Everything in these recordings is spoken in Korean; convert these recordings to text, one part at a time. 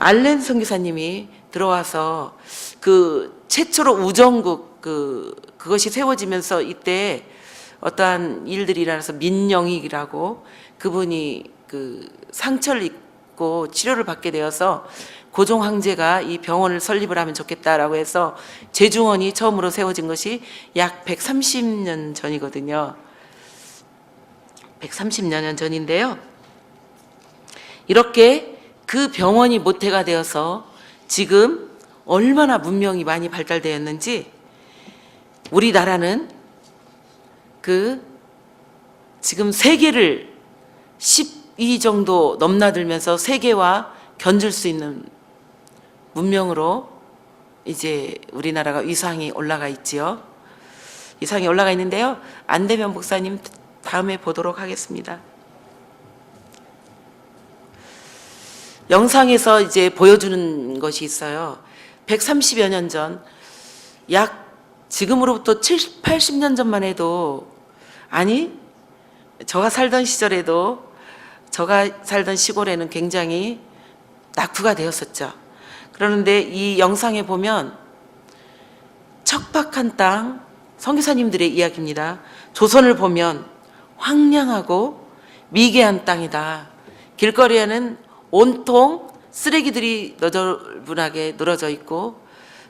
알렌 선교사님이 들어와서 그 최초로 우정국 그것이 세워지면서 이때 어떠한 일들이 일어나서 민영익이라고 그분이 그 상처를 입고 치료를 받게 되어서 고종 황제가 이 병원을 설립을 하면 좋겠다라고 해서 제중원이 처음으로 세워진 것이 약 130년 전이거든요. 130여 년 전인데요. 이렇게 그 병원이 모태가 되어서 지금 얼마나 문명이 많이 발달되었는지 우리나라는 지금 세계를 10위 정도 넘나들면서 세계와 견줄 수 있는 문명으로 이제 우리나라가 위상이 올라가 있지요. 위상이 올라가 있는데요. 안대면 목사님 다음에 보도록 하겠습니다. 영상에서 이제 보여주는 것이 있어요. 130여 년 전, 약 지금으로부터 70, 80년 전만 해도, 아니, 제가 살던 시절에도, 제가 살던 시골에는 굉장히 낙후가 되었었죠. 그러는데 이 영상에 보면 척박한 땅, 선교사님들의 이야기입니다. 조선을 보면 황량하고 미개한 땅이다. 길거리에는 온통 쓰레기들이 너저분하게 늘어져 있고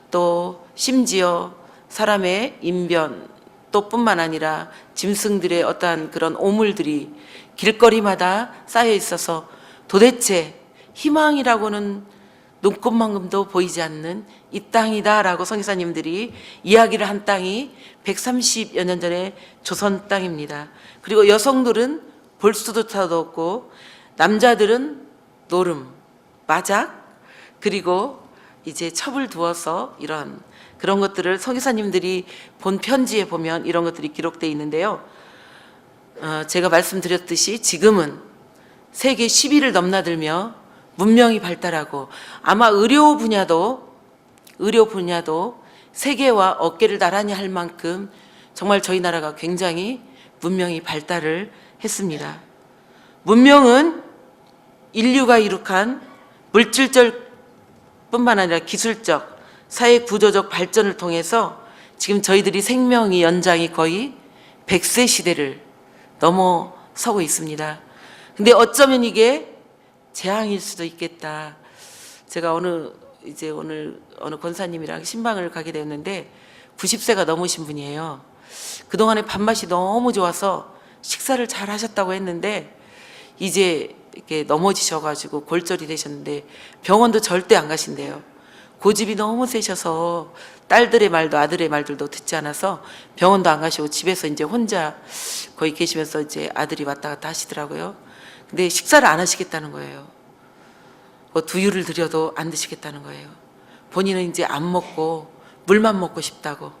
또 심지어 사람의 인변 또 뿐만 아니라 짐승들의 어떠한 그런 오물들이 길거리마다 쌓여 있어서 도대체 희망이라고는 눈꽃만큼도 보이지 않는 이 땅이다라고 선교사님들이 이야기를 한 땅이 130여 년 전에 조선 땅입니다. 그리고 여성들은 볼 수도 타도 없고 남자들은 노름, 마작, 그리고 이제 첩을 두어서 이런 그런 것들을 선교사님들이 본 편지에 보면 이런 것들이 기록되어 있는데요. 제가 말씀드렸듯이 지금은 세계 10위를 넘나들며 문명이 발달하고 아마 의료 분야도 세계와 어깨를 나란히 할 만큼 정말 저희 나라가 굉장히 문명이 발달을 했습니다. 문명은 인류가 이룩한 물질적 뿐만 아니라 기술적, 사회 구조적 발전을 통해서 지금 저희들이 생명의 연장이 거의 100세 시대를 넘어서고 있습니다. 근데 어쩌면 이게 재앙일 수도 있겠다. 제가 오늘 어느 권사님이랑 신방을 가게 되었는데 90세가 넘으신 분이에요. 그동안에 밥맛이 너무 좋아서 식사를 잘 하셨다고 했는데 이제 이렇게 넘어지셔가지고 골절이 되셨는데 병원도 절대 안 가신대요. 고집이 너무 세셔서 딸들의 말도 아들의 말들도 듣지 않아서 병원도 안 가시고 집에서 이제 혼자 거의 계시면서 이제 아들이 왔다 갔다 하시더라고요. 근데 식사를 안 하시겠다는 거예요. 뭐 두유를 드려도 안 드시겠다는 거예요. 본인은 이제 안 먹고 물만 먹고 싶다고,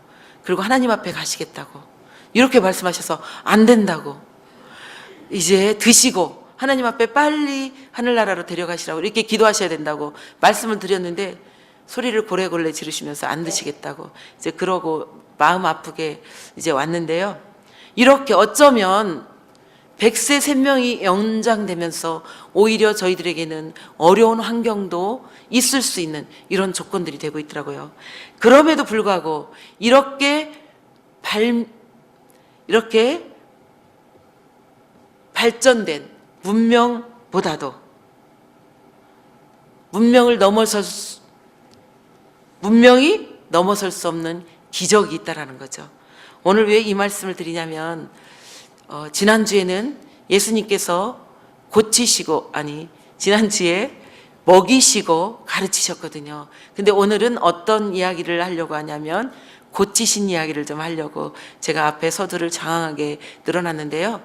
그리고 하나님 앞에 가시겠다고 이렇게 말씀하셔서 안 된다고, 이제 드시고 하나님 앞에 빨리 하늘나라로 데려가시라고 이렇게 기도하셔야 된다고 말씀을 드렸는데 소리를 고래고래 지르시면서 안 드시겠다고 이제 그러고 마음 아프게 이제 왔는데요. 이렇게 어쩌면 100세 생명이 연장되면서 오히려 저희들에게는 어려운 환경도 있을 수 있는 이런 조건들이 되고 있더라고요. 그럼에도 불구하고 이렇게 발전된 문명보다도 문명이 넘어설 수 없는 기적이 있다라는 거죠. 오늘 왜 이 말씀을 드리냐면 지난주에는 예수님께서 지난주에 먹이시고 가르치셨거든요. 근데 오늘은 어떤 이야기를 하려고 하냐면 고치신 이야기를 좀 하려고 제가 앞에 서두를 장황하게 늘어놨는데요.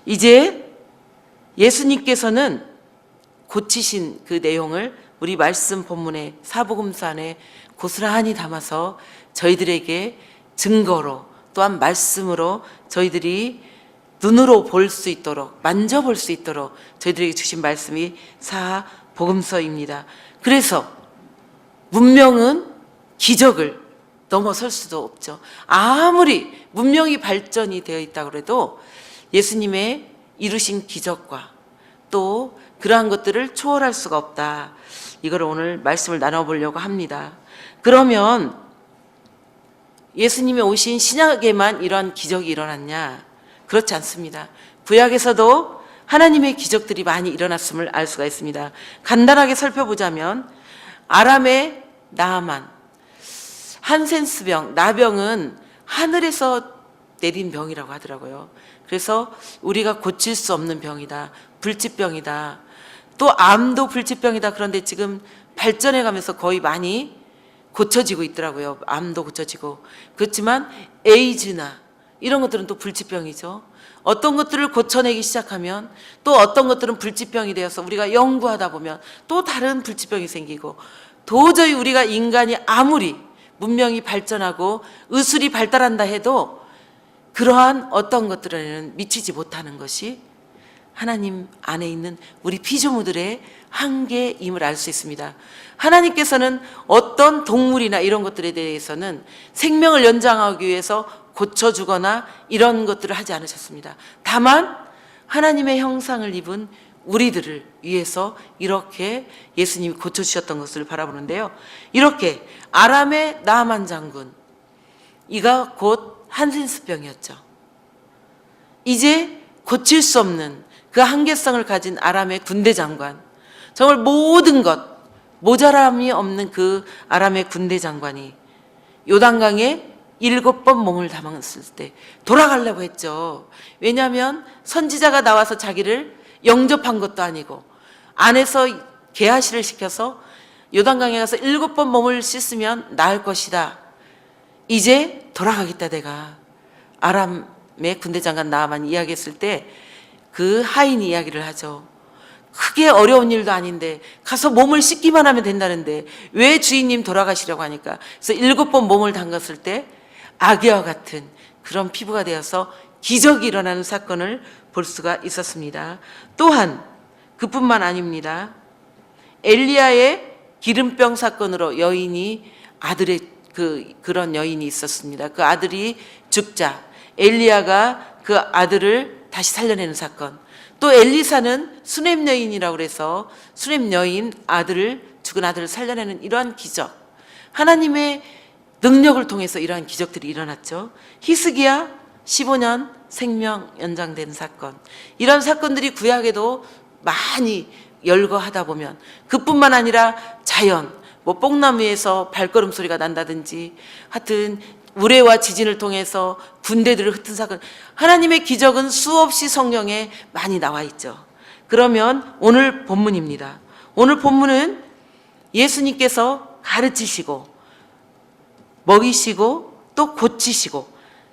이제 예수님께서는 고치신 그 내용을 우리 말씀 본문의 사복음서 안에 고스란히 담아서 저희들에게 증거로 또한 말씀으로 저희들이 눈으로 볼 수 있도록 만져볼 수 있도록 저희들에게 주신 말씀이 사복음서입니다. 그래서 문명은 기적을 넘어설 수도 없죠. 아무리 문명이 발전이 되어 있다고 해도 예수님의 이루신 기적과 또 그러한 것들을 초월할 수가 없다. 이걸 오늘 말씀을 나눠보려고 합니다. 그러면 예수님이 오신 신약에만 이러한 기적이 일어났냐? 그렇지 않습니다. 구약에서도 하나님의 기적들이 많이 일어났음을 알 수가 있습니다. 간단하게 살펴보자면 아람의 나아만, 한센스병, 나병은 하늘에서 내린 병이라고 하더라고요. 그래서 우리가 고칠 수 없는 병이다. 불치병이다. 또 암도 불치병이다. 그런데 지금 발전해 가면서 거의 많이 고쳐지고 있더라고요. 암도 고쳐지고. 그렇지만 에이즈나 이런 것들은 또 불치병이죠. 어떤 것들을 고쳐내기 시작하면 또 어떤 것들은 불치병이 되어서 우리가 연구하다 보면 또 다른 불치병이 생기고, 도저히 우리가 인간이 아무리 문명이 발전하고 의술이 발달한다 해도 그러한 어떤 것들에는 미치지 못하는 것이 하나님 안에 있는 우리 피조물들의 한계임을 알 수 있습니다. 하나님께서는 어떤 동물이나 이런 것들에 대해서는 생명을 연장하기 위해서 고쳐주거나 이런 것들을 하지 않으셨습니다. 다만 하나님의 형상을 입은 우리들을 위해서 이렇게 예수님이 고쳐주셨던 것을 바라보는데요. 이렇게 아람의 나아만 장군, 이가 곧 한센스병이었죠. 이제 고칠 수 없는 그 한계성을 가진 아람의 군대 장관, 정말 모든 것 모자람이 없는 그 아람의 군대 장관이 요단강에 7번 몸을 담았을 때 돌아가려고 했죠. 왜냐하면 선지자가 나와서 자기를 영접한 것도 아니고 안에서 계하시를 시켜서 요단강에 가서 7번 몸을 씻으면 나을 것이다. 이제 돌아가겠다 내가. 아람의 군대 장관 나아만 이야기했을 때 그 하인이 이야기를 하죠. 크게 어려운 일도 아닌데 가서 몸을 씻기만 하면 된다는데 왜 주인님 돌아가시려고 하니까, 그래서 7번 몸을 담갔을 때 아기와 같은 그런 피부가 되어서 기적이 일어나는 사건을 볼 수가 있었습니다. 또한 그뿐만 아닙니다. 엘리야의 기름병 사건으로 여인이 아들의 그런 여인이 있었습니다. 그 아들이 죽자 엘리야가 그 아들을 다시 살려내는 사건. 또 엘리사는 수넴 여인이라고 해서 수넴 여인 죽은 아들을 살려내는 이러한 기적. 하나님의 능력을 통해서 이러한 기적들이 일어났죠. 히스기야 15년 생명 연장된 사건. 이런 사건들이 구약에도 많이 열거하다 보면 그뿐만 아니라 자연, 뽕나무에서 발걸음 소리가 난다든지 하여튼 우레와 지진을 통해서 군대들을 흩은 사건, 하나님의 기적은 수없이 성경에 많이 나와 있죠. 그러면 오늘 본문입니다. 오늘 본문은 예수님께서 가르치시고 먹이시고 또 고치시고,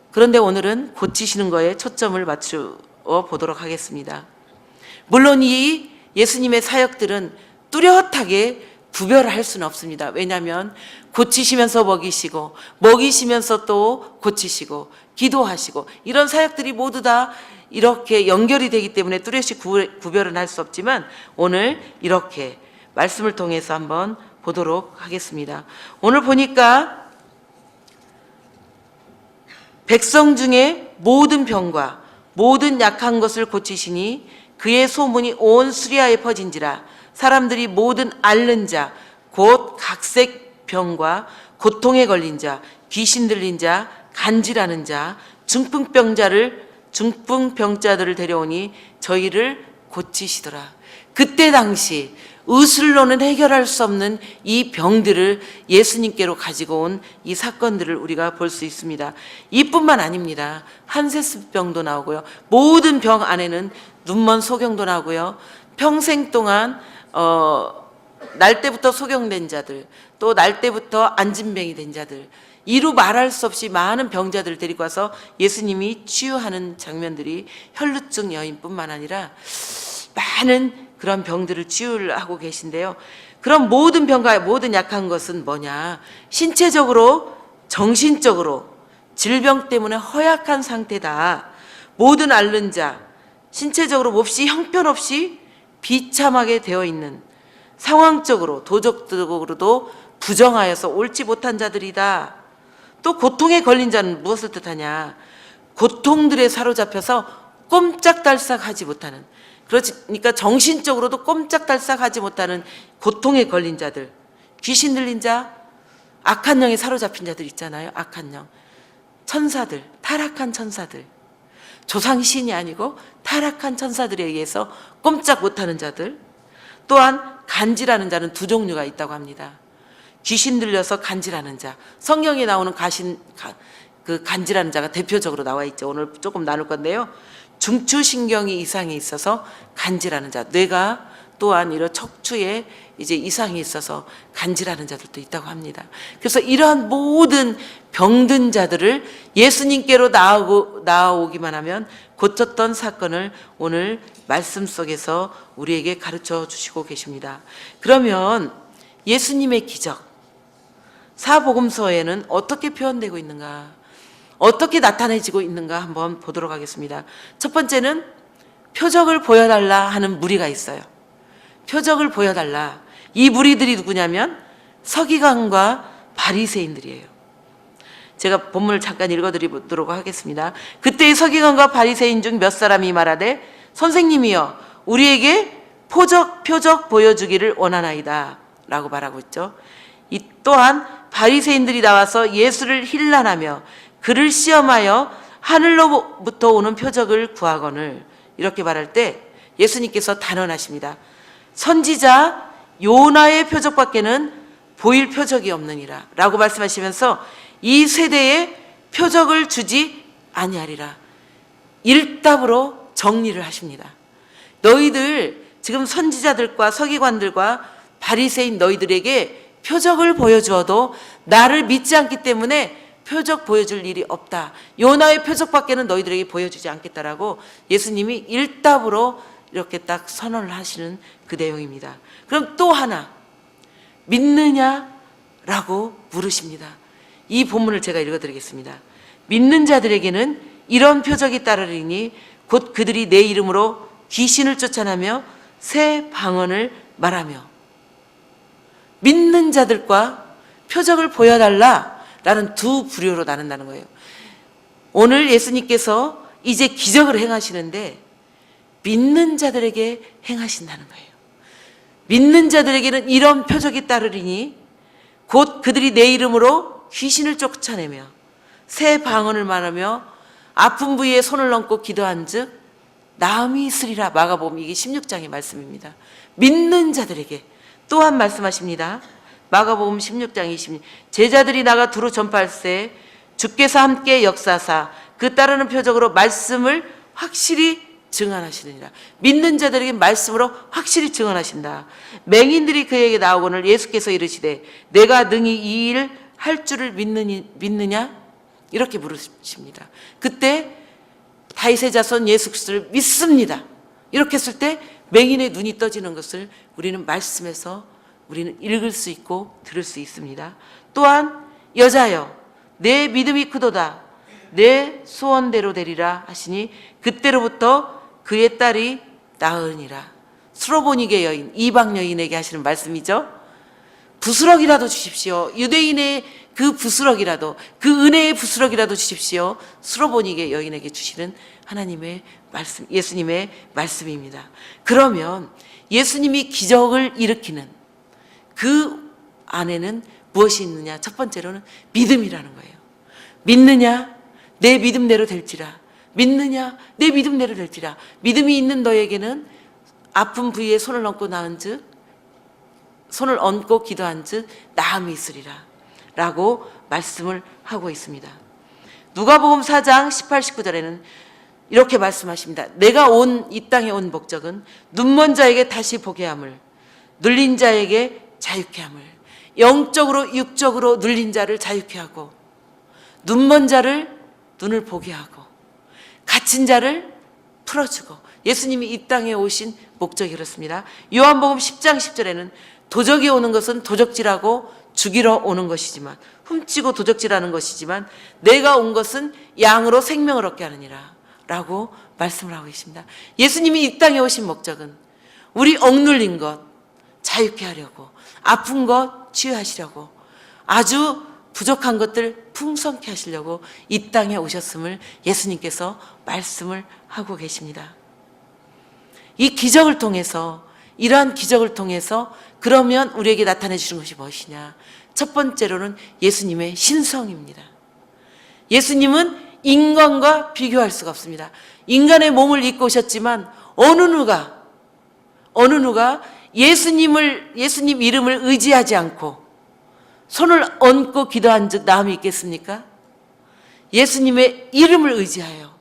그런데 오늘은 고치시는 거에 초점을 맞추어 보도록 하겠습니다. 물론 이 예수님의 사역들은 뚜렷하게 구별할 수는 없습니다. 왜냐하면 고치시면서 먹이시고 먹이시면서 또 고치시고 기도하시고 이런 사역들이 모두 다 이렇게 연결이 되기 때문에 뚜렷이 구별은 할 수 없지만 오늘 이렇게 말씀을 통해서 한번 보도록 하겠습니다. 오늘 보니까 백성 중에 모든 병과 모든 약한 것을 고치시니 그의 소문이 온 수리아에 퍼진지라. 사람들이 모든 앓는 자, 곧 각색 병과 고통에 걸린 자, 귀신 들린 자, 간질하는 자, 중풍병자들을 데려오니 저희를 고치시더라. 그때 당시 의술로는 해결할 수 없는 이 병들을 예수님께로 가지고 온 이 사건들을 우리가 볼 수 있습니다. 이뿐만 아닙니다. 한센스병도 나오고요. 모든 병 안에는 눈먼 소경도 나오고요. 평생 동안 날 때부터 소경된 자들, 또 날 때부터 안진뱅이 된 자들, 이루 말할 수 없이 많은 병자들을 데리고 와서 예수님이 치유하는 장면들이 혈루증 여인뿐만 아니라 많은 그런 병들을 치유를 하고 계신데요. 그럼 모든 병과 모든 약한 것은 뭐냐? 신체적으로, 정신적으로 질병 때문에 허약한 상태다. 모든 앓는 자, 신체적으로 몹시 형편없이 비참하게 되어 있는, 상황적으로 도덕적으로도 부정하여서 옳지 못한 자들이다. 또 고통에 걸린 자는 무엇을 뜻하냐? 고통들에 사로잡혀서 꼼짝달싹하지 못하는, 그러니까 정신적으로도 꼼짝달싹하지 못하는 고통에 걸린 자들, 귀신 들린 자, 악한 영에 사로잡힌 자들 있잖아요. 악한 영, 천사들, 타락한 천사들, 조상 신이 아니고 타락한 천사들에 의해서 꼼짝 못하는 자들, 또한 간질하는 자는 두 종류가 있다고 합니다. 귀신 들려서 간질하는 자, 성경에 나오는 간질하는 자가 대표적으로 나와 있죠. 오늘 조금 나눌 건데요. 중추신경이 이상이 있어서 간질하는 자, 뇌가 또한 이런 척추에 이제 이상이 있어서 간질하는 자들도 있다고 합니다. 그래서 이러한 모든 병든 자들을 예수님께로 나아오기만 하면 고쳤던 사건을 오늘 말씀 속에서 우리에게 가르쳐 주시고 계십니다. 그러면 예수님의 기적, 사복음서에는 어떻게 표현되고 있는가, 어떻게 나타내지고 있는가 한번 보도록 하겠습니다. 첫 번째는 표적을 보여달라 하는 무리가 있어요. 표적을 보여달라. 이 무리들이 누구냐면 서기관과 바리새인들이에요. 제가 본문을 잠깐 읽어드리도록 하겠습니다. 그때의 서기관과 바리새인 중 몇 사람이 말하되 선생님이여 우리에게 표적 보여주기를 원하나이다 라고 말하고 있죠. 이 또한 바리새인들이 나와서 예수를 힐난하며 그를 시험하여 하늘로부터 오는 표적을 구하거늘 이렇게 말할 때 예수님께서 단언하십니다. 선지자 요나의 표적밖에는 보일 표적이 없느니라 라고 말씀하시면서 이 세대에 표적을 주지 아니하리라. 일답으로 정리를 하십니다. 너희들 지금 선지자들과 서기관들과 바리새인 너희들에게 표적을 보여주어도 나를 믿지 않기 때문에 표적 보여줄 일이 없다. 요나의 표적밖에는 너희들에게 보여주지 않겠다라고 예수님이 일답으로 이렇게 딱 선언을 하시는 그 내용입니다. 그럼 또 하나, 믿느냐라고 물으십니다. 이 본문을 제가 읽어드리겠습니다. 믿는 자들에게는 이런 표적이 따르리니 곧 그들이 내 이름으로 귀신을 쫓아내며 새 방언을 말하며. 믿는 자들과 표적을 보여달라라는 두 부류로 나눈다는 거예요. 오늘 예수님께서 이제 기적을 행하시는데 믿는 자들에게 행하신다는 거예요. 믿는 자들에게는 이런 표적이 따르리니 곧 그들이 내 이름으로 귀신을 쫓아내며 새 방언을 말하며 아픈 부위에 손을 얹고 기도한 즉 나음이 있으리라. 마가복음 이게 16장의 말씀입니다. 믿는 자들에게 또한 말씀하십니다. 마가복음 16장 20절 제자들이 나가 두루 전파할세 주께서 함께 역사하사 그 따르는 표적으로 말씀을 확실히 증언하시느니라. 믿는 자들에게 말씀으로 확실히 증언하신다. 맹인들이 그에게 나오거늘 예수께서 이르시되 내가 능히 이 일 할 줄을 믿느냐? 이렇게 물으십니다. 그때 다윗의 자손 예수 그리스도를 믿습니다. 이렇게 했을 때 맹인의 눈이 떠지는 것을 우리는 말씀에서 우리는 읽을 수 있고 들을 수 있습니다. 또한 여자여 내 믿음이 크도다 내 소원대로 되리라 하시니 그때로부터 그의 딸이 나으니라. 수로보니게 여인, 이방 여인에게 하시는 말씀이죠. 부스럭이라도 주십시오. 유대인의 그 부스럭이라도, 그 은혜의 부스럭이라도 주십시오. 수로보니게 여인에게 주시는 하나님의 말씀, 예수님의 말씀입니다. 그러면 예수님이 기적을 일으키는 그 안에는 무엇이 있느냐? 첫 번째로는 믿음이라는 거예요. 믿느냐? 내 믿음대로 될지라. 믿느냐? 내 믿음대로 될지라. 믿음이 있는 너에게는 아픈 부위에 손을 얹고 나은 즉 손을 얹고 기도한 즉 나음이 있으리라 라고 말씀을 하고 있습니다. 누가복음 4장 18, 19절에는 이렇게 말씀하십니다. 내가 이 땅에 온 목적은 눈먼 자에게 다시 보게 함을 눌린 자에게 자유케 함을 영적으로 육적으로 눌린 자를 자유케 하고 눈먼 자를 눈을 보게 하고 갇힌 자를 풀어주고 예수님이 이 땅에 오신 목적이 그렇습니다. 요한복음 10장 10절에는 도적이 오는 것은 도적질하고 죽이러 오는 것이지만 훔치고 도적질하는 것이지만 내가 온 것은 양으로 생명을 얻게 하느니라 라고 말씀을 하고 계십니다. 예수님이 이 땅에 오신 목적은 우리 억눌린 것 자유케 하려고 아픈 것 치유하시려고 아주 부족한 것들 풍성케 하시려고 이 땅에 오셨음을 예수님께서 말씀을 하고 계십니다. 이 기적을 통해서, 이러한 기적을 통해서 그러면 우리에게 나타내 주시는 것이 무엇이냐? 첫 번째로는 예수님의 신성입니다. 예수님은 인간과 비교할 수가 없습니다. 인간의 몸을 입고 오셨지만 어느 누가 예수님 이름을 의지하지 않고 손을 얹고 기도한 즉 나음이 있겠습니까? 예수님의 이름을 의지하여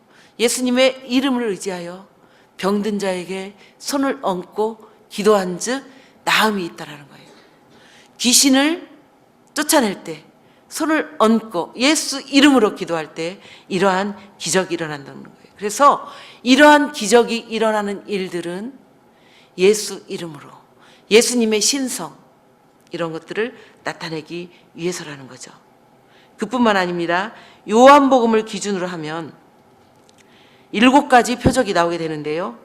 병든 자에게 손을 얹고 기도한 즉 나음이 있다라는 거예요. 귀신을 쫓아낼 때 손을 얹고 예수 이름으로 기도할 때 이러한 기적이 일어난다는 거예요. 그래서 이러한 기적이 일어나는 일들은 예수 이름으로, 예수님의 신성, 이런 것들을 나타내기 위해서라는 거죠. 그뿐만 아닙니다. 요한복음을 기준으로 하면 7가지 표적이 나오게 되는데요.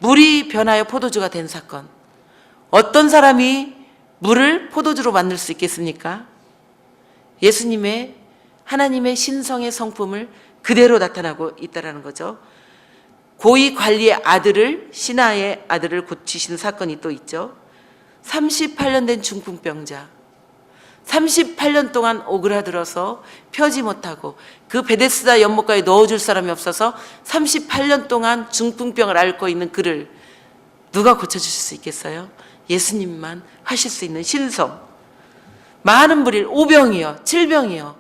물이 변하여 포도주가 된 사건. 어떤 사람이 물을 포도주로 만들 수 있겠습니까? 예수님의 하나님의 신성의 성품을 그대로 나타나고 있다는 거죠. 고위 관리의 아들을, 신하의 아들을 고치시는 사건이 또 있죠. 38년 된 중풍병자, 38년 동안 오그라들어서 펴지 못하고 그 베데스다 연못가에 넣어줄 사람이 없어서 38년 동안 중풍병을 앓고 있는 그를 누가 고쳐주실 수 있겠어요? 예수님만 하실 수 있는 신성. 많은 불일 5병이요 7병이요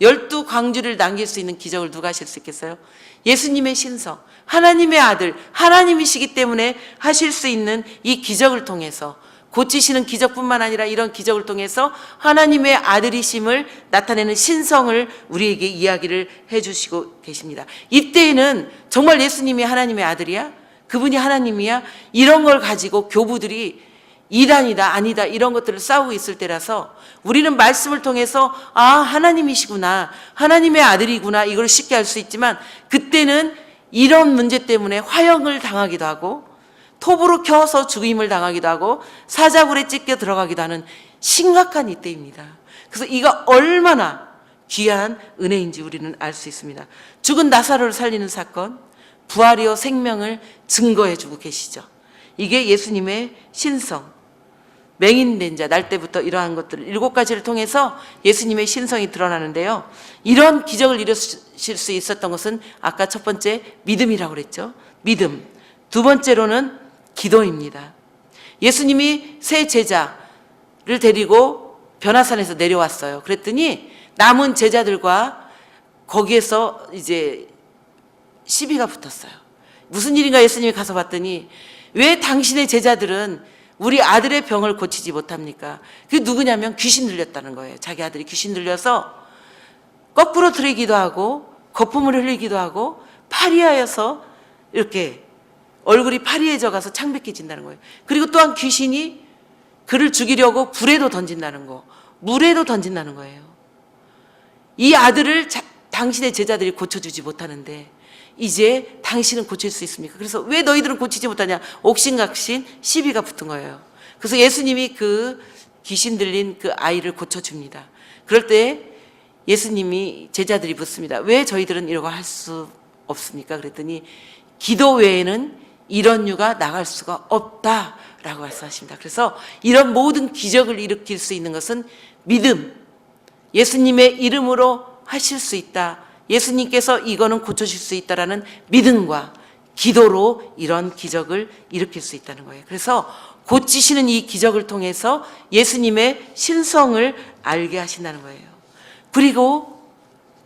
12광주를 남길 수 있는 기적을 누가 하실 수 있겠어요? 예수님의 신성, 하나님의 아들, 하나님이시기 때문에 하실 수 있는 이 기적을 통해서, 고치시는 기적뿐만 아니라 이런 기적을 통해서 하나님의 아들이심을 나타내는 신성을 우리에게 이야기를 해주시고 계십니다. 이때에는 정말 예수님이 하나님의 아들이야? 그분이 하나님이야? 이런 걸 가지고 교부들이 이단이다 아니다 이런 것들을 싸우고 있을 때라서 우리는 말씀을 통해서 아 하나님이시구나, 하나님의 아들이구나, 이걸 쉽게 알 수 있지만 그때는 이런 문제 때문에 화형을 당하기도 하고 톱으로 켜서 죽임을 당하기도 하고 사자굴에 찢겨 들어가기도 하는 심각한 이때입니다. 그래서 이가 얼마나 귀한 은혜인지 우리는 알 수 있습니다. 죽은 나사로를 살리는 사건, 부활이요 생명을 증거해 주고 계시죠. 이게 예수님의 신성, 맹인된 자, 날 때부터 이러한 것들 7가지를 통해서 예수님의 신성이 드러나는데요. 이런 기적을 이루실 수 있었던 것은 아까 첫 번째 믿음이라고 그랬죠. 믿음. 두 번째로는 기도입니다. 예수님이 세 제자를 데리고 변화산에서 내려왔어요. 그랬더니 남은 제자들과 거기에서 이제 시비가 붙었어요. 무슨 일인가 예수님이 가서 봤더니 왜 당신의 제자들은 우리 아들의 병을 고치지 못합니까? 그게 누구냐면 귀신 들렸다는 거예요. 자기 아들이 귀신 들려서 거꾸로 들이기도 하고 거품을 흘리기도 하고 파리하여서 이렇게 얼굴이 파리해져 가서 창백해진다는 거예요. 그리고 또한 귀신이 그를 죽이려고 불에도 던진다는 거, 물에도 던진다는 거예요. 이 아들을 당신의 제자들이 고쳐주지 못하는데 이제 당신은 고칠 수 있습니까? 그래서 왜 너희들은 고치지 못하냐? 옥신각신 시비가 붙은 거예요. 그래서 예수님이 그 귀신 들린 그 아이를 고쳐줍니다. 그럴 때 예수님이 제자들이 묻습니다. 왜 저희들은 이런 거 할 수 없습니까? 그랬더니 기도 외에는 이런 유가 나갈 수가 없다라고 말씀하십니다. 그래서 이런 모든 기적을 일으킬 수 있는 것은 믿음, 예수님의 이름으로 하실 수 있다. 예수님께서 이거는 고쳐줄 수 있다라는 믿음과 기도로 이런 기적을 일으킬 수 있다는 거예요. 그래서 고치시는 이 기적을 통해서 예수님의 신성을 알게 하신다는 거예요. 그리고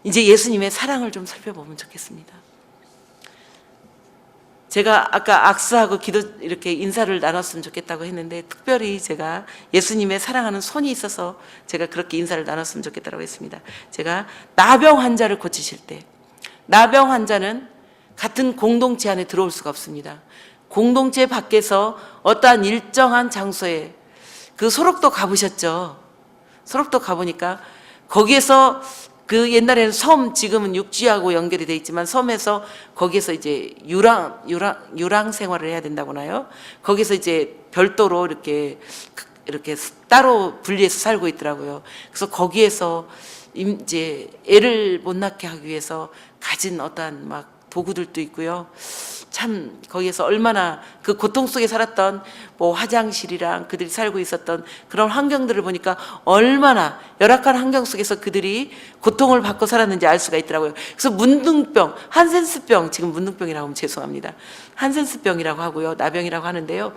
이제 예수님의 사랑을 좀 살펴보면 좋겠습니다. 제가 아까 악수하고 기도 이렇게 인사를 나눴으면 좋겠다고 했는데 특별히 제가 예수님의 사랑하는 손이 있어서 제가 그렇게 인사를 나눴으면 좋겠다고 했습니다. 제가 나병 환자를 고치실 때, 나병 환자는 같은 공동체 안에 들어올 수가 없습니다. 공동체 밖에서 어떠한 일정한 장소에, 그 소록도 가보셨죠? 소록도 가보니까 거기에서 그 옛날에는 섬, 지금은 육지하고 연결이 돼 있지만 섬에서 거기에서 이제 유랑 생활을 해야 된다고 하나요? 거기서 이제 별도로 이렇게 따로 분리해서 살고 있더라고요. 그래서 거기에서 이제 애를 못 낳게 하기 위해서 가진 어떠한 막 도구들도 있고요. 참 거기에서 얼마나 그 고통 속에 살았던 뭐 화장실이랑 그들이 살고 있었던 그런 환경들을 보니까 얼마나 열악한 환경 속에서 그들이 고통을 받고 살았는지 알 수가 있더라고요. 그래서 문둥병, 한센스병, 지금 문둥병이라고 하면 죄송합니다. 한센스병이라고 하고요. 나병이라고 하는데요.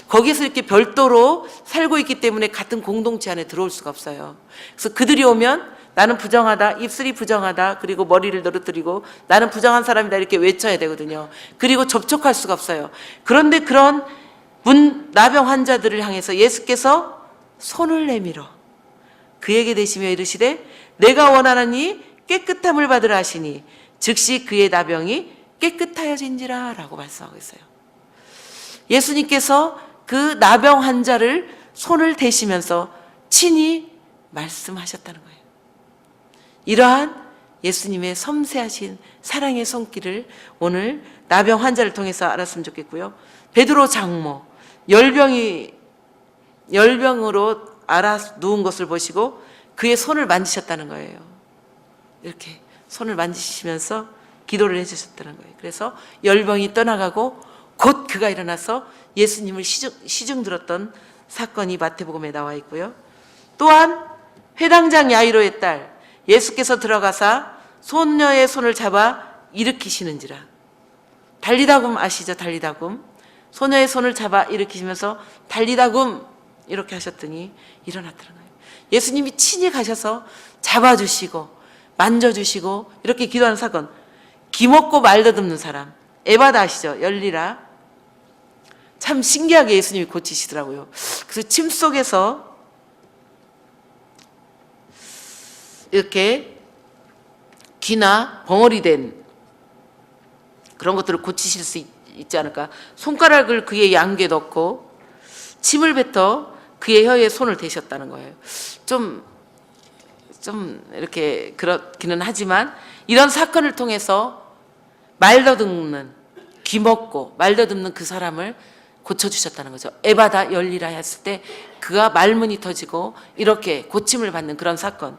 거기에서 이렇게 별도로 살고 있기 때문에 같은 공동체 안에 들어올 수가 없어요. 그래서 그들이 오면 나는 부정하다, 입술이 부정하다, 그리고 머리를 늘어뜨리고 나는 부정한 사람이다 이렇게 외쳐야 되거든요. 그리고 접촉할 수가 없어요. 그런데 그런 나병 환자들을 향해서 예수께서 손을 내밀어 그에게 대시며 이르시되 내가 원하노니 깨끗함을 받으라 하시니 즉시 그의 나병이 깨끗하여진지라 라고 말씀하고 있어요. 예수님께서 그 나병 환자를 손을 대시면서 친히 말씀하셨다는 거예요. 이러한 예수님의 섬세하신 사랑의 손길을 오늘 나병 환자를 통해서 알았으면 좋겠고요. 베드로 장모 열병으로 알아 누운 것을 보시고 그의 손을 만지셨다는 거예요. 이렇게 손을 만지시면서 기도를 해주셨다는 거예요. 그래서 열병이 떠나가고 곧 그가 일어나서 예수님을 시중 들었던 사건이 마태복음에 나와 있고요. 또한 회당장 야이로의 딸 예수께서 들어가사 손녀의 손을 잡아 일으키시는지라. 달리다굼 아시죠? 달리다굼. 소녀의 손을 잡아 일으키시면서 달리다굼 이렇게 하셨더니 일어났다는 거예요. 예수님이 친히 가셔서 잡아주시고 만져주시고 이렇게 기도하는 사건. 기먹고 말더듬는 사람. 에바다 아시죠? 열리라. 참 신기하게 예수님이 고치시더라고요. 그래서 침 속에서 이렇게 귀나 벙어리 된 그런 것들을 고치실 수 있지 않을까. 손가락을 그의 양귀에 넣고 침을 뱉어 그의 혀에 손을 대셨다는 거예요. 좀 이렇게 그렇기는 하지만 이런 사건을 통해서 말더듬는 귀먹고 말더듬는 그 사람을 고쳐주셨다는 거죠. 에바다 열리라 했을 때 그가 말문이 터지고 이렇게 고침을 받는 그런 사건.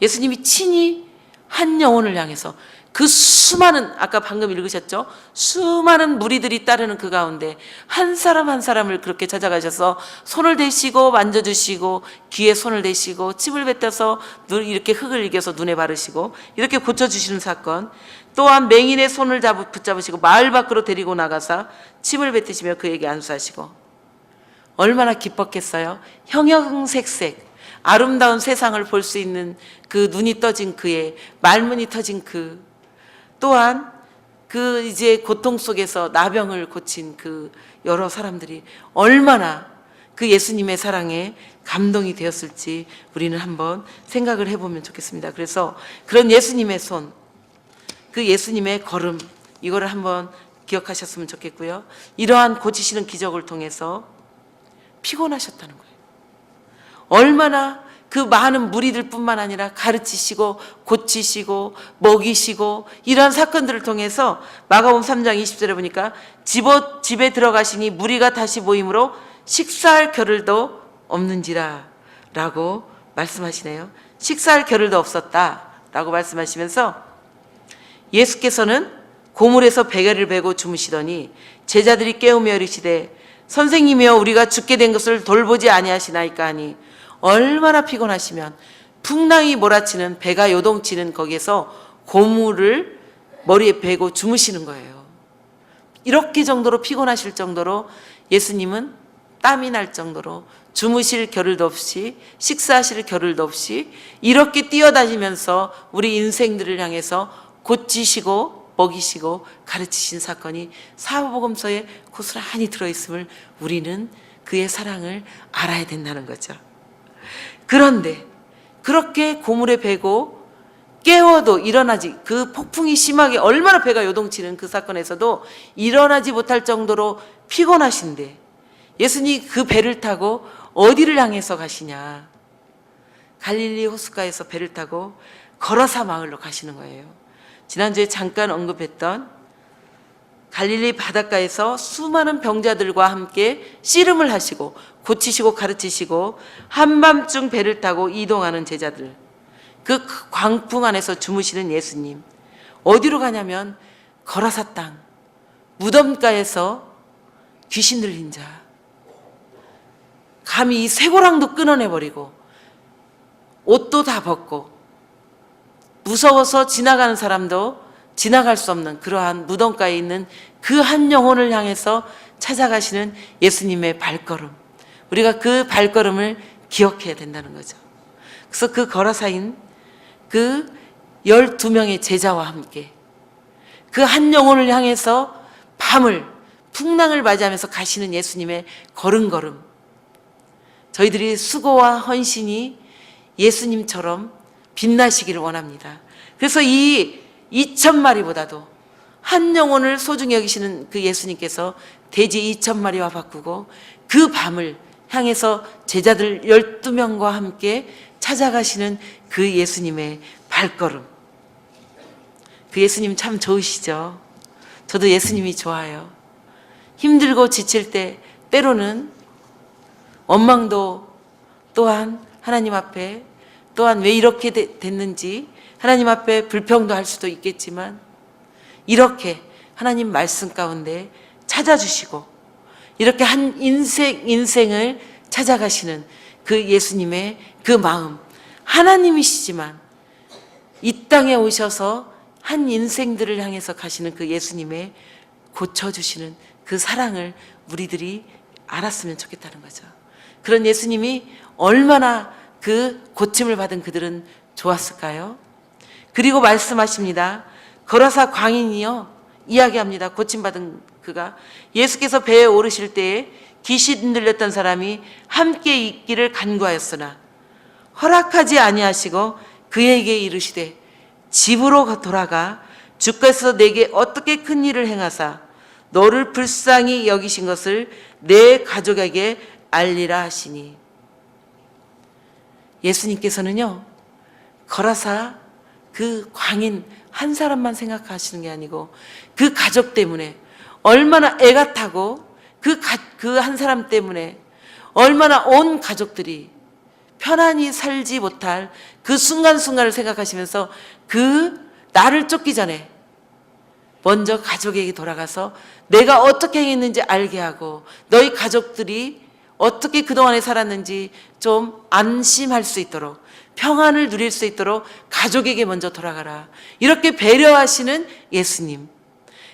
예수님이 친히 한 영혼을 향해서 그 수많은 아까 방금 읽으셨죠? 수많은 무리들이 따르는 그 가운데 한 사람 한 사람을 그렇게 찾아가셔서 손을 대시고 만져주시고 귀에 손을 대시고 침을 뱉어서 이렇게 흙을 이겨서 눈에 바르시고 이렇게 고쳐주시는 사건. 또한 맹인의 손을 붙잡으시고 마을 밖으로 데리고 나가사 침을 뱉으시며 그에게 안수하시고 얼마나 기뻤겠어요. 형형색색 아름다운 세상을 볼 수 있는 그 눈이 떠진 그의 말문이 터진 그 또한 그 이제 고통 속에서 나병을 고친 그 여러 사람들이 얼마나 그 예수님의 사랑에 감동이 되었을지 우리는 한번 생각을 해보면 좋겠습니다. 그래서 그런 예수님의 손, 그 예수님의 걸음 이거를 한번 기억하셨으면 좋겠고요. 이러한 고치시는 기적을 통해서 피곤하셨다는 거예요. 얼마나 그 많은 무리들 뿐만 아니라 가르치시고 고치시고 먹이시고 이러한 사건들을 통해서 마가복음 3장 20절에 보니까 집에 들어가시니 무리가 다시 모임으로 식사할 겨를도 없는지라 라고 말씀하시네요. 식사할 겨를도 없었다 라고 말씀하시면서 예수께서는 고물에서 베개를 베고 주무시더니 제자들이 깨우며 이르시되 선생님이여 우리가 죽게 된 것을 돌보지 아니하시나이까 하니 얼마나 피곤하시면 풍랑이 몰아치는 배가 요동치는 거기에서 고물을 머리에 베고 주무시는 거예요. 이렇게 정도로 피곤하실 정도로 예수님은 땀이 날 정도로 주무실 겨를도 없이 식사하실 겨를도 없이 이렇게 뛰어다니면서 우리 인생들을 향해서 고치시고 먹이시고 가르치신 사건이 사복음서에 고스란히 들어있음을 우리는 그의 사랑을 알아야 된다는 거죠. 그런데 그렇게 고물에 베고 깨워도 일어나지 그 폭풍이 심하게 얼마나 배가 요동치는 그 사건에서도 일어나지 못할 정도로 피곤하신데 예수님이 그 배를 타고 어디를 향해서 가시냐. 갈릴리 호숫가에서 배를 타고 거라사 마을로 가시는 거예요. 지난주에 잠깐 언급했던 갈릴리 바닷가에서 수많은 병자들과 함께 씨름을 하시고 고치시고 가르치시고 한밤중 배를 타고 이동하는 제자들, 그 광풍 안에서 주무시는 예수님 어디로 가냐면 거라사 땅, 무덤가에서 귀신 들린 자, 감히 이 쇠고랑도 끊어내버리고 옷도 다 벗고 무서워서 지나가는 사람도 지나갈 수 없는 그러한 무덤가에 있는 그 한 영혼을 향해서 찾아가시는 예수님의 발걸음, 우리가 그 발걸음을 기억해야 된다는 거죠. 그래서 그 거라사인 그 12명의 제자와 함께 그 한 영혼을 향해서 밤을 풍랑을 맞이하면서 가시는 예수님의 걸음걸음, 저희들이 수고와 헌신이 예수님처럼 빛나시기를 원합니다. 그래서 이 2,000마리보다도 한 영혼을 소중히 여기시는 그 예수님께서 돼지 2,000마리와 바꾸고 그 밤을 향해서 제자들 12명과 함께 찾아가시는 그 예수님의 발걸음, 그 예수님 참 좋으시죠. 저도 예수님이 좋아요. 힘들고 지칠 때 때로는 원망도 또한 하나님 앞에, 또한 왜 이렇게 됐는지 하나님 앞에 불평도 할 수도 있겠지만, 이렇게 하나님 말씀 가운데 찾아주시고 이렇게 한 인생을 찾아가시는 그 예수님의 그 마음, 하나님이시지만 이 땅에 오셔서 한 인생들을 향해서 가시는 그 예수님의 고쳐주시는 그 사랑을 우리들이 알았으면 좋겠다는 거죠. 그런 예수님이 얼마나 그 고침을 받은 그들은 좋았을까요? 그리고 말씀하십니다. 거라사 광인이요, 이야기합니다. 고침받은 그가 예수께서 배에 오르실 때에 귀신 들렸던 사람이 함께 있기를 간구하였으나 허락하지 아니하시고 그에게 이르시되 집으로 돌아가 주께서 내게 어떻게 큰 일을 행하사 너를 불쌍히 여기신 것을 내 가족에게 알리라 하시니. 예수님께서는요, 거라사 그 광인 한 사람만 생각하시는 게 아니고 그 가족 때문에 얼마나 애가 타고 그 한 사람 때문에 얼마나 온 가족들이 편안히 살지 못할 그 순간순간을 생각하시면서 그 나를 쫓기 전에 먼저 가족에게 돌아가서 내가 어떻게 행했는지 알게 하고 너희 가족들이 어떻게 그동안에 살았는지 좀 안심할 수 있도록, 평안을 누릴 수 있도록 가족에게 먼저 돌아가라. 이렇게 배려하시는 예수님,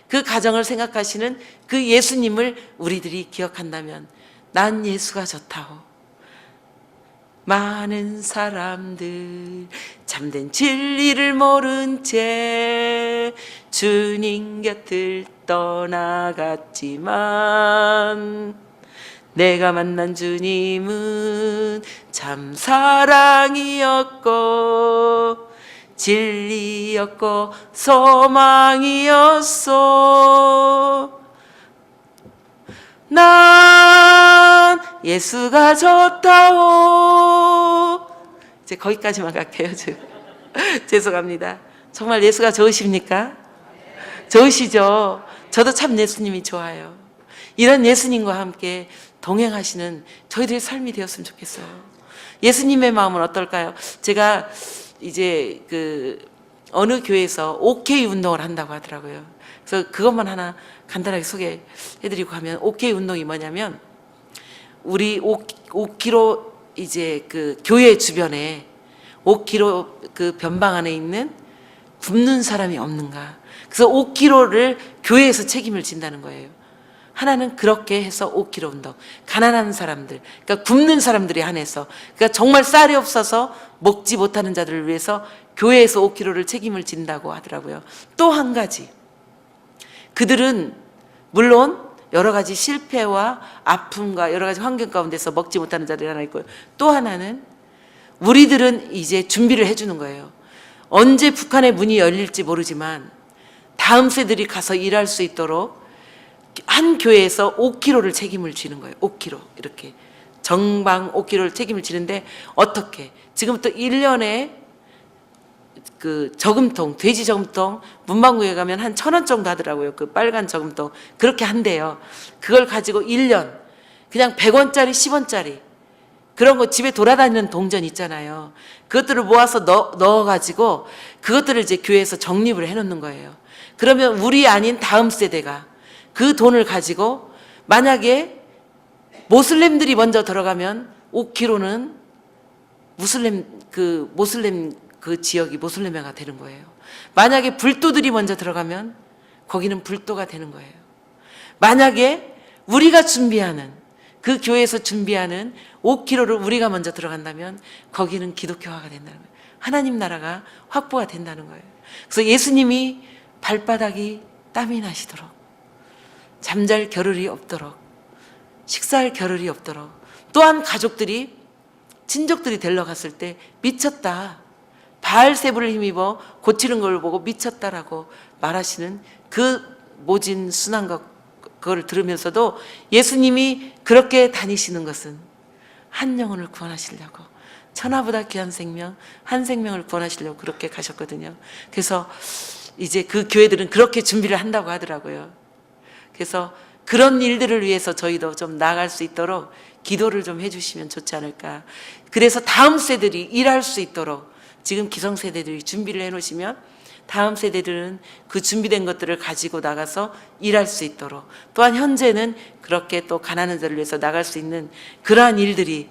그 가정을 생각하시는 그 예수님을 우리들이 기억한다면 난 예수가 좋다고. 많은 사람들 참된 진리를 모른 채 주님 곁을 떠나갔지만 내가 만난 주님은 참 사랑이었고 진리였고 소망이었소. 난 예수가 좋다오. 이제 거기까지만 갈게요. 죄송합니다. 정말 예수가 좋으십니까? 좋으시죠? 저도 참 예수님이 좋아요. 이런 예수님과 함께 동행하시는 저희들의 삶이 되었으면 좋겠어요. 예수님의 마음은 어떨까요? 제가 이제 어느 교회에서 OK 운동을 한다고 하더라고요. 그래서 그것만 하나 간단하게 소개해드리고 가면, OK 운동이 뭐냐면, 우리 5km 이제 교회 주변에 5km 그 변방 안에 있는 굶는 사람이 없는가. 그래서 5km를 교회에서 책임을 진다는 거예요. 하나는 그렇게 해서 5km 운동. 가난한 사람들, 그러니까 굶는 사람들에 한해서, 그러니까 정말 쌀이 없어서 먹지 못하는 자들을 위해서 교회에서 5km를 책임을 진다고 하더라고요. 또 한 가지, 그들은 물론 여러 가지 실패와 아픔과 여러 가지 환경 가운데서 먹지 못하는 자들이 하나 있고요. 또 하나는 우리들은 이제 준비를 해주는 거예요. 언제 북한의 문이 열릴지 모르지만 다음 세들이 가서 일할 수 있도록 한 교회에서 5km를 책임을 지는 거예요. 5km 이렇게 정방 5km를 책임을 지는데, 어떻게 지금부터 1년에 저금통, 돼지 저금통 문방구에 가면 한 1,000원 정도 하더라고요. 그 빨간 저금통 그렇게 한대요. 그걸 가지고 1년 그냥 100원짜리 10원짜리 그런 거 집에 돌아다니는 동전 있잖아요. 그것들을 모아서 넣어가지고 그것들을 이제 교회에서 적립을 해놓는 거예요. 그러면 우리 아닌 다음 세대가 그 돈을 가지고 만약에 모슬렘들이 먼저 들어가면 5km는 모슬렘 그 지역이 모슬렘화가 되는 거예요. 만약에 불도들이 먼저 들어가면 거기는 불도가 되는 거예요. 만약에 우리가 준비하는 그 교회에서 준비하는 5km를 우리가 먼저 들어간다면 거기는 기독교화가 된다는 거예요. 하나님 나라가 확보가 된다는 거예요. 그래서 예수님이 발바닥이 땀이 나시도록, 잠잘 겨를이 없도록, 식사할 겨를이 없도록, 또한 가족들이 친족들이 데리러 갔을 때 미쳤다, 바알세부를 힘입어 고치는 걸 보고 미쳤다라고 말하시는 그 모진 순한 그걸 들으면서도 예수님이 그렇게 다니시는 것은 한 영혼을 구원하시려고, 천하보다 귀한 생명, 한 생명을 구원하시려고 그렇게 가셨거든요. 그래서 이제 그 교회들은 그렇게 준비를 한다고 하더라고요. 그래서 그런 일들을 위해서 저희도 좀 나아갈 수 있도록 기도를 좀 해주시면 좋지 않을까. 그래서 다음 세대들이 일할 수 있도록 지금 기성세대들이 준비를 해놓으시면 다음 세대들은 그 준비된 것들을 가지고 나가서 일할 수 있도록, 또한 현재는 그렇게 또 가난한 자를 위해서 나갈 수 있는 그러한 일들이